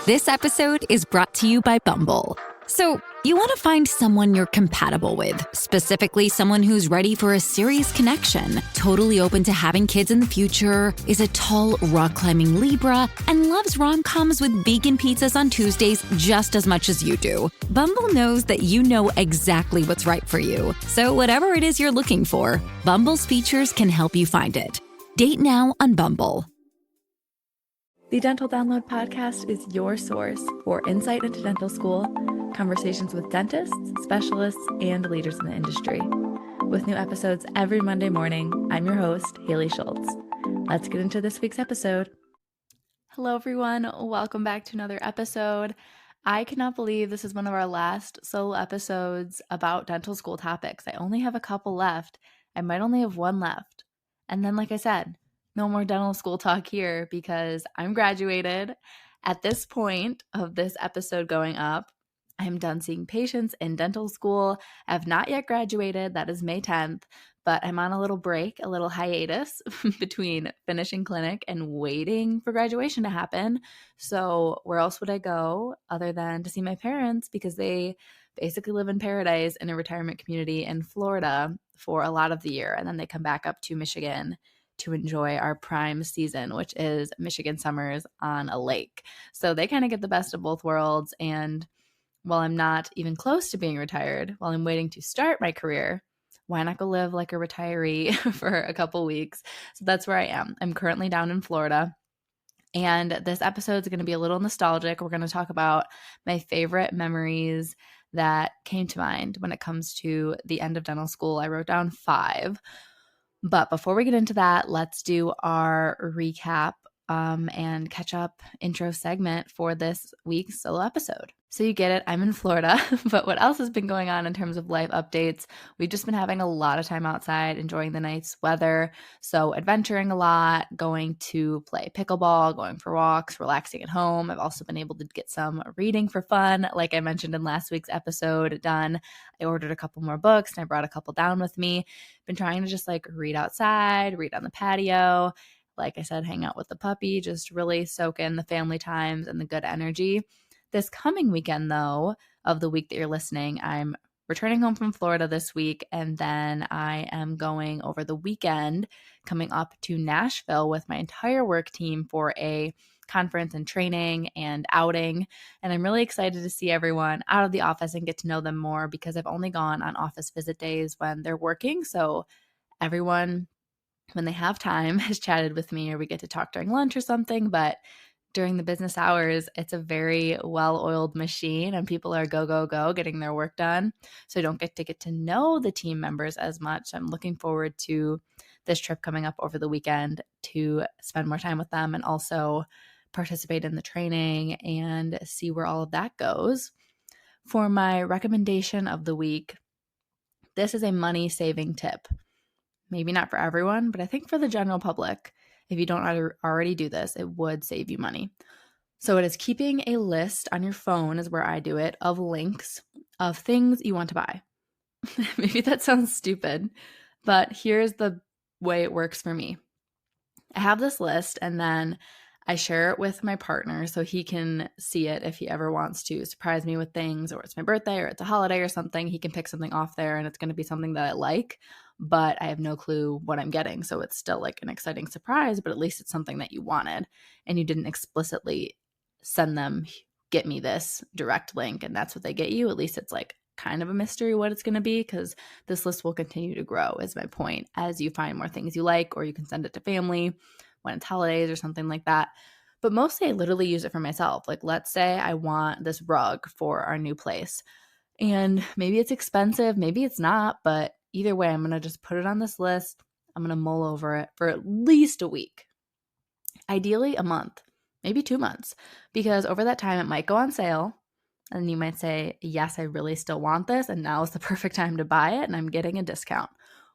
This episode is brought to you by Bumble. So, you want to find someone you're compatible with, specifically someone who's ready for a serious connection, totally open to having kids in the future, is a tall, rock-climbing Libra, and loves rom-coms with vegan pizzas on Tuesdays just as much as you do. Bumble knows that you know exactly what's right for you. So whatever it is you're looking for, Bumble's features can help you find it. Date now on Bumble. The Dental Download podcast is your source for insight into dental school, conversations with dentists, specialists, and leaders in the industry. With new episodes every Monday morning, I'm your host, Haley Schultz. Let's get into this week's episode. Hello, everyone. Welcome back to another episode. I cannot believe this is one of our last solo episodes about dental school topics. I only have a couple left. I might only have one left. And then, like I said, no more dental school talk here because I'm graduated. At this point of this episode going up, I'm done seeing patients in dental school. I have not yet graduated. That is May 10th, but I'm on a little break, a little hiatus between finishing clinic and waiting for graduation to happen. So where else would I go other than to see my parents, because they basically live in paradise in a retirement community in Florida for a lot of the year. And then they come back up to Michigan to enjoy our prime season, which is Michigan summers on a lake. So they kind of get the best of both worlds. And while I'm not even close to being retired, while I'm waiting to start my career, why not go live like a retiree for a couple weeks? So that's where I am. I'm currently down in Florida. And this episode is going to be a little nostalgic. We're going to talk about my favorite memories that came to mind when it comes to the end of dental school. I wrote down 5. But before we get into that, let's do our recap and catch up intro segment for this week's solo episode. So you get it, I'm in Florida, but what else has been going on in terms of life updates? We've just been having a lot of time outside, enjoying the nice weather. So adventuring a lot, going to play pickleball, going for walks, relaxing at home. I've also been able to get some reading for fun, like I mentioned in last week's episode, done. I ordered a couple more books and I brought a couple down with me. Been trying to just like read outside, read on the patio. Like I said, hang out with the puppy, just really soak in the family times and the good energy. This coming weekend, though, of the week that you're listening, I'm returning home from Florida this week, and then I am going over the weekend coming up to Nashville with my entire work team for a conference and training and outing. And I'm really excited to see everyone out of the office and get to know them more because I've only gone on office visit days when they're working. So everyone, when they have time, has chatted with me or we get to talk during lunch or something. But during the business hours, it's a very well-oiled machine and people are go, go, go getting their work done. So I don't get to know the team members as much. I'm looking forward to this trip coming up over the weekend to spend more time with them and also participate in the training and see where all of that goes. For my recommendation of the week, this is a money-saving tip. Maybe not for everyone, but I think for the general public, if you don't already do this, it would save you money. So it is keeping a list on your phone, is where I do it, of links of things you want to buy. Maybe that sounds stupid, but here's the way it works for me. I have this list and then I share it with my partner so he can see it if he ever wants to surprise me with things, or it's my birthday or it's a holiday or something. He can pick something off there and it's going to be something that I like, but I have no clue what I'm getting. So it's still like an exciting surprise, but at least it's something that you wanted and you didn't explicitly send them, get me this direct link, and that's what they get you. At least it's like kind of a mystery what it's going to be, because this list will continue to grow, is my point, as you find more things you like, or you can send it to family when it's holidays or something like that. But mostly I literally use it for myself. Like, let's say I want this rug for our new place and maybe it's expensive, maybe it's not, but either way, I'm going to just put it on this list. I'm going to mull over it for at least a week, ideally a month, maybe 2 months, because over that time it might go on sale and you might say, yes, I really still want this and now is the perfect time to buy it and I'm getting a discount.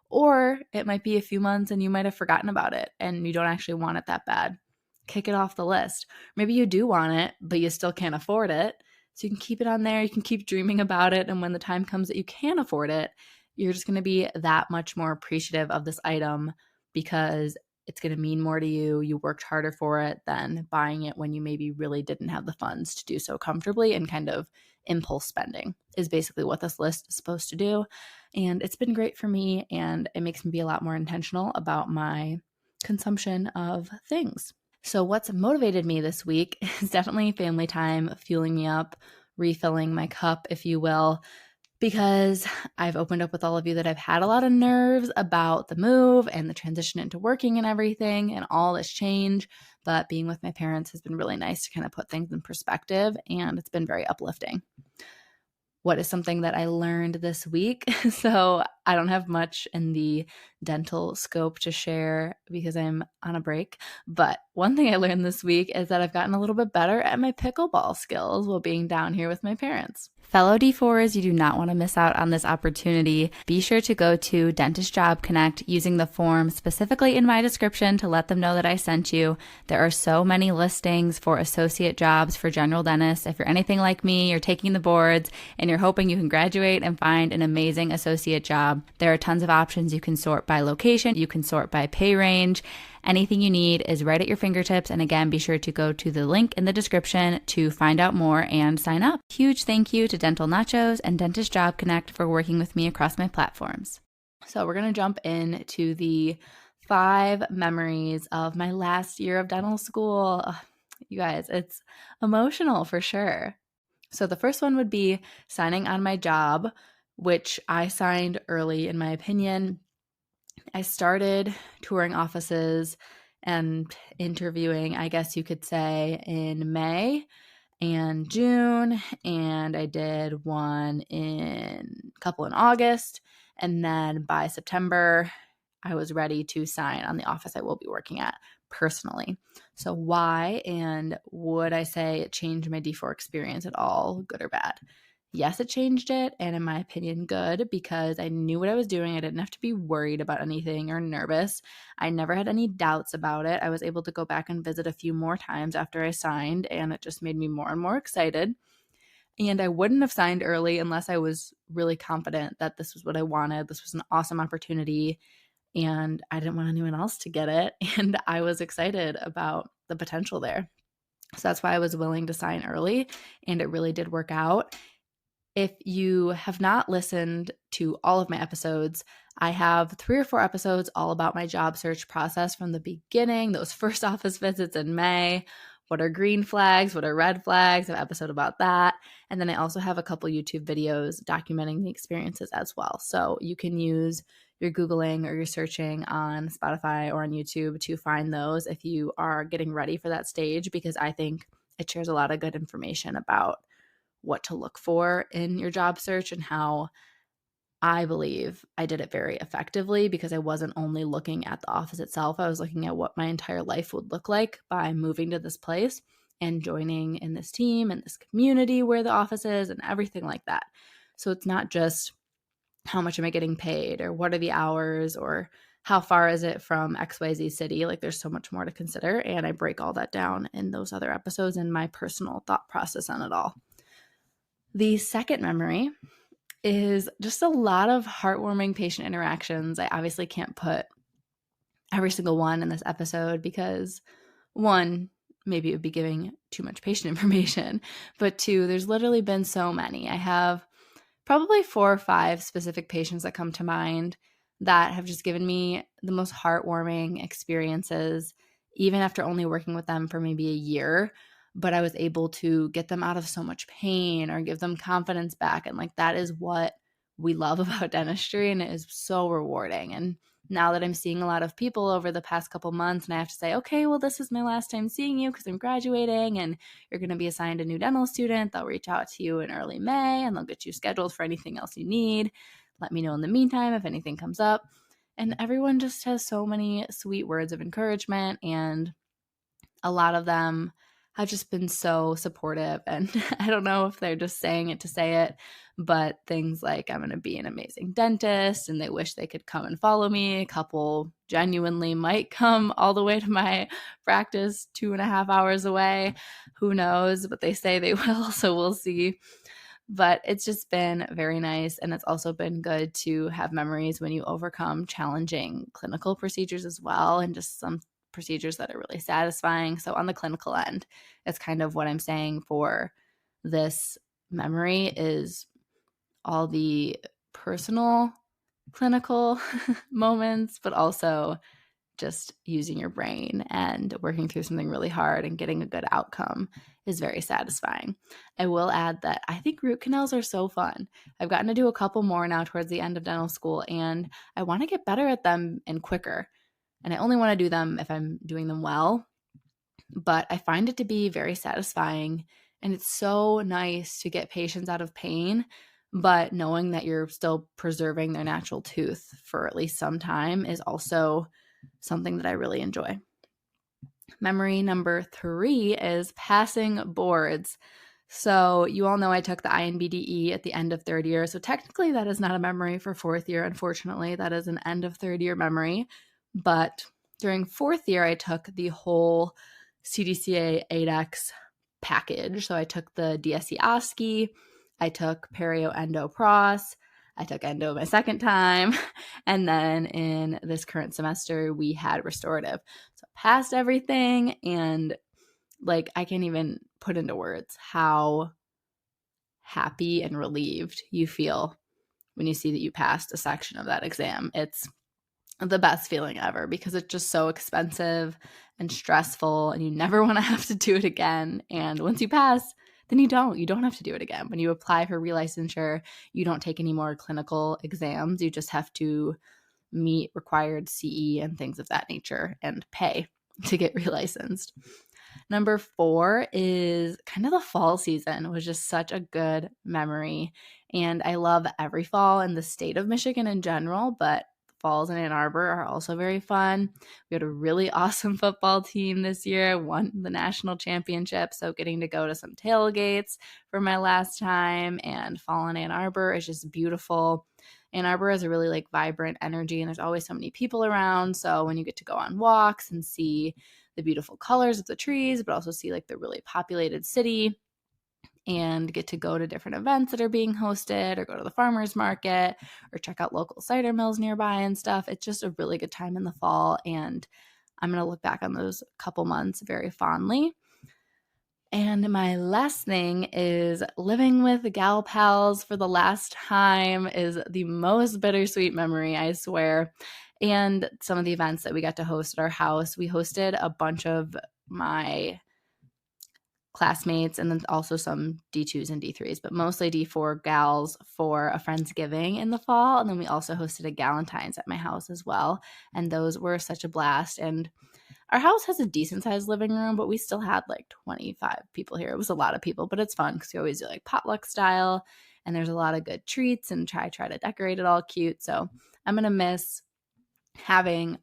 Or it might be a few months and you might have forgotten about it and you don't actually want it that bad. Kick it off the list. Maybe you do want it, but you still can't afford it. So you can keep it on there. You can keep dreaming about it. And when the time comes that you can afford it, you're just going to be that much more appreciative of this item because it's going to mean more to you. You worked harder for it than buying it when you maybe really didn't have the funds to do so comfortably, and kind of impulse spending is basically what this list is supposed to do. And it's been great for me, and it makes me be a lot more intentional about my consumption of things. So what's motivated me this week is definitely family time, fueling me up, refilling my cup, if you will, because I've opened up with all of you that I've had a lot of nerves about the move and the transition into working and everything and all this change. But being with my parents has been really nice to kind of put things in perspective, and it's been very uplifting. What is something that I learned this week? So I don't have much in the dental scope to share because I'm on a break. But one thing I learned this week is that I've gotten a little bit better at my pickleball skills while being down here with my parents. Fellow D4s, you do not want to miss out on this opportunity. Be sure to go to Dentist Job Connect using the form specifically in my description to let them know that I sent you. There are so many listings for associate jobs for general dentists. If you're anything like me, you're taking the boards and you're hoping you can graduate and find an amazing associate job. There are tons of options. You can sort by location, you can sort by pay range. Anything you need is right at your fingertips. And again, be sure to go to the link in the description to find out more and sign up. Huge thank you to Dental Nachos and Dentist Job Connect for working with me across my platforms. So we're going to jump into the 5 memories of my last year of dental school. Ugh, you guys, it's emotional for sure. So the first one would be signing on my job, which I signed early in my opinion. I started touring offices and interviewing, I guess you could say, in May and June, and I did a couple in August, and then by September, I was ready to sign on the office I will be working at personally. So why, and would I say it changed my D4 experience at all, good or bad? Yes, it changed it, and in my opinion, good, because I knew what I was doing. I didn't have to be worried about anything or nervous. I never had any doubts about it. I was able to go back and visit a few more times after I signed, and it just made me more and more excited. And I wouldn't have signed early unless I was really confident that this was what I wanted. This was an awesome opportunity, and I didn't want anyone else to get it, and I was excited about the potential there. So that's why I was willing to sign early, and it really did work out. If you have not listened to all of my episodes, I have 3 or 4 episodes all about my job search process from the beginning, those first office visits in May. What are green flags? What are red flags? I have an episode about that. And then I also have a couple YouTube videos documenting the experiences as well. So you can use your Googling or your searching on Spotify or on YouTube to find those if you are getting ready for that stage, because I think it shares a lot of good information about what to look for in your job search and how I believe I did it very effectively, because I wasn't only looking at the office itself. I was looking at what my entire life would look like by moving to this place and joining in this team and this community where the office is and everything like that. So it's not just how much am I getting paid or what are the hours or how far is it from XYZ city. Like there's so much more to consider, and I break all that down in those other episodes and my personal thought process on it all. The second memory is just a lot of heartwarming patient interactions. I obviously can't put every single one in this episode because 1, maybe it would be giving too much patient information, but 2, there's literally been so many. I have probably 4 or 5 specific patients that come to mind that have just given me the most heartwarming experiences, even after only working with them for maybe a year. But I was able to get them out of so much pain or give them confidence back. And like that is what we love about dentistry, and it is so rewarding. And now that I'm seeing a lot of people over the past couple months, and I have to say, okay, well, this is my last time seeing you because I'm graduating and you're going to be assigned a new dental student. They'll reach out to you in early May and they'll get you scheduled for anything else you need. Let me know in the meantime if anything comes up. And everyone just has so many sweet words of encouragement, and a lot of them have just been so supportive. And I don't know if they're just saying it to say it, but things like I'm going to be an amazing dentist and they wish they could come and follow me. A couple genuinely might come all the way to my practice 2.5 hours away. Who knows? But they say they will, so we'll see. But it's just been very nice. And it's also been good to have memories when you overcome challenging clinical procedures as well, and just some procedures that are really satisfying. So on the clinical end, it's kind of what I'm saying for this memory is all the personal clinical moments, but also just using your brain and working through something really hard and getting a good outcome is very satisfying. I will add that I think root canals are so fun. I've gotten to do a couple more now towards the end of dental school, and I want to get better at them and quicker. And I only want to do them if I'm doing them well. But I find it to be very satisfying, and it's so nice to get patients out of pain, but knowing that you're still preserving their natural tooth for at least some time is also something that I really enjoy. Memory number 3 is passing boards. So you all know I took the INBDE at the end of third year. So technically that is not a memory for fourth year. Unfortunately, that is an end of third year memory. But during fourth year, I took the whole CDCA 8X package. So I took the DSE OSCE, I took Perio Endo Pros, I took Endo my second time, and then in this current semester, we had restorative. So I passed everything, and like I can't even put into words how happy and relieved you feel when you see that you passed a section of that exam. It's the best feeling ever because it's just so expensive and stressful, and you never want to have to do it again. And once you pass, then you don't have to do it again. When you apply for relicensure, you don't take any more clinical exams. You just have to meet required CE and things of that nature and pay to get relicensed. Number 4 is kind of the fall season. It was just such a good memory. And I love every fall in the state of Michigan in general, but falls in Ann Arbor are also very fun. We had a really awesome football team this year, won the national championship. So getting to go to some tailgates for my last time, and fall in Ann Arbor is just beautiful. Ann Arbor has a really like vibrant energy, and there's always so many people around. So when you get to go on walks and see the beautiful colors of the trees, but also see like the really populated city, and get to go to different events that are being hosted, or go to the farmer's market, or check out local cider mills nearby and stuff. It's just a really good time in the fall, and I'm going to look back on those couple months very fondly. And my last thing is living with gal pals for the last time is the most bittersweet memory, I swear. And some of the events that we got to host at our house, we hosted a bunch of my classmates, and then also some D2s and D3s, but mostly D4 gals for a Friendsgiving in the fall. And then we also hosted a Galentine's at my house as well. And those were such a blast. And our house has a decent sized living room, but we still had like 25 people here. It was a lot of people, but it's fun because we always do like potluck style, and there's a lot of good treats, and try to decorate it all cute. So I'm going to miss having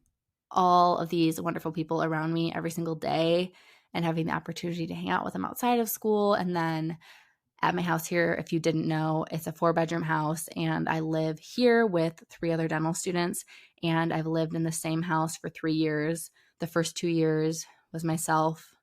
all of these wonderful people around me every single day, and having the opportunity to hang out with them outside of school. And then at my house here, if you didn't know, it's a 4-bedroom house, and I live here with 3 other dental students, and I've lived in the same house for 3 years. The first 2 years was myself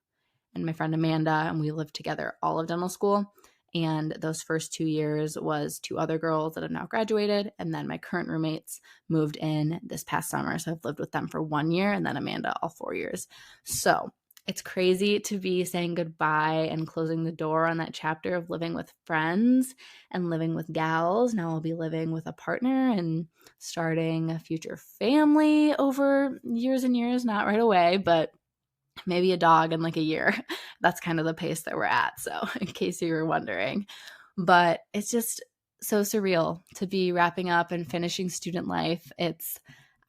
and my friend Amanda, and we lived together all of dental school. And those first 2 years was 2 other girls that have now graduated, and then my current roommates moved in this past summer. So I've lived with them for 1 year, and then Amanda all 4 years. So it's crazy to be saying goodbye and closing the door on that chapter of living with friends and living with gals. Now I'll be living with a partner and starting a future family over years and years, not right away, but maybe a dog in like a year. That's kind of the pace that we're at. So in case you were wondering, but it's just so surreal to be wrapping up and finishing student life.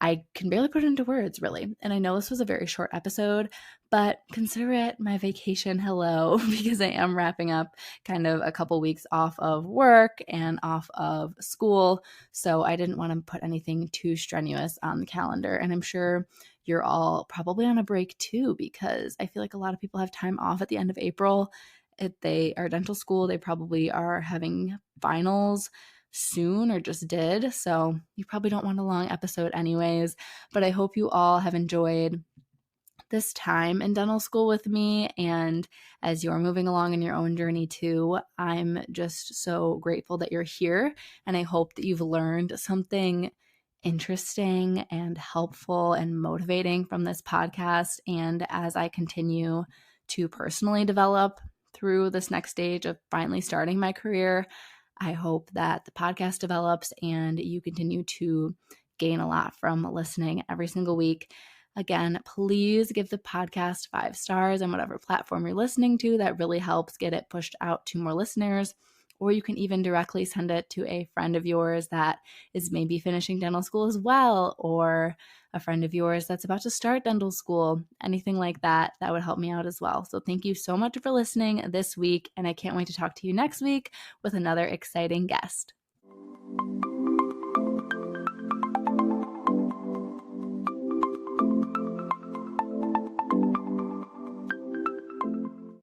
I can barely put it into words, really. And I know this was a very short episode, but consider it my vacation hello, because I am wrapping up kind of a couple weeks off of work and off of school. So I didn't want to put anything too strenuous on the calendar. And I'm sure you're all probably on a break too, because I feel like a lot of people have time off at the end of April. If they are dental school, they probably are having finals soon or just did. So you probably don't want a long episode anyways, but I hope you all have enjoyed this time in dental school with me, and as you're moving along in your own journey too. I'm just so grateful that you're here, and I hope that you've learned something interesting and helpful and motivating from this podcast. And as I continue to personally develop through this next stage of finally starting my career, I hope that the podcast develops and you continue to gain a lot from listening every single week. Again, please give the podcast 5 stars on whatever platform you're listening to. That really helps get it pushed out to more listeners. Or you can even directly send it to a friend of yours that is maybe finishing dental school as well, or a friend of yours that's about to start dental school. Anything like that, that would help me out as well. So thank you so much for listening this week, and I can't wait to talk to you next week with another exciting guest.